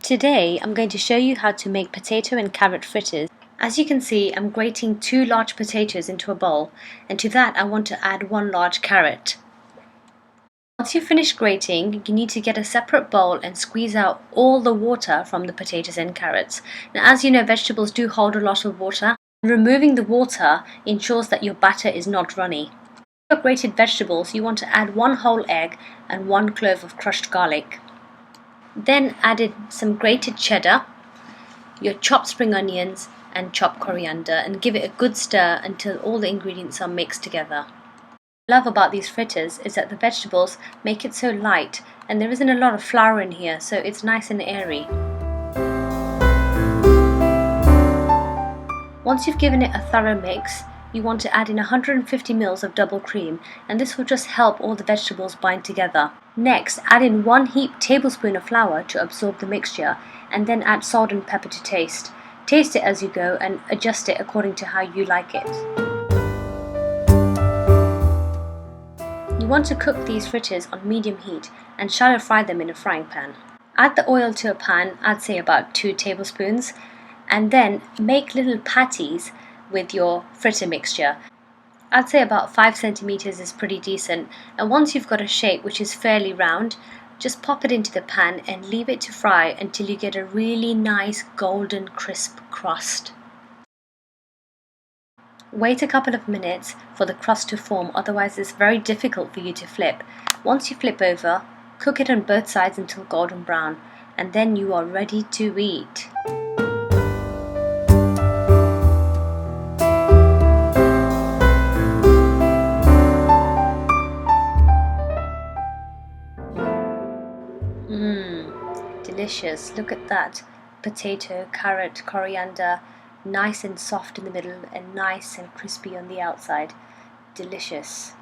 Today I'm going to show you how to make potato and carrot fritters. As you can see, I'm grating 2 large potatoes into a bowl, and to that I want to add 1 large carrot. Once you finish grating, you need to get a separate bowl and squeeze out all the water from the potatoes and carrots. Now, as you know, vegetables do hold a lot of water. Removing the water ensures that your batter is not runny. For grated vegetables, you want to add 1 whole egg and 1 clove of crushed garlic. Then add in some grated cheddar, your chopped spring onions and chopped coriander, and give it a good stir until all the ingredients are mixed together. What I love about these fritters is that the vegetables make it so light and there isn't a lot of flour in here, so it's nice and airy. Once you've given it a thorough mix, you want to add in 150 ml of double cream, and this will just help all the vegetables bind together. Next, add in 1 heaped tablespoon of flour to absorb the mixture, and then add salt and pepper to taste. Taste it as you go and adjust it according to how you like it. You want to cook these fritters on medium heat and shallow fry them in a frying pan. Add the oil to a pan, I'd say about 2 tablespoons, and then make little patties with your fritter mixture. I'd say about 5 centimeters is pretty decent, and once you've got a shape which is fairly round, just pop it into the pan and leave it to fry until you get a really nice golden crisp crust. Wait a couple of minutes for the crust to form, otherwise it's very difficult for you to flip. Once you flip over, cook it on both sides until golden brown, and then you are ready to eat. Delicious. Look at that. Potato, carrot, coriander, nice and soft in the middle and nice and crispy on the outside. Delicious.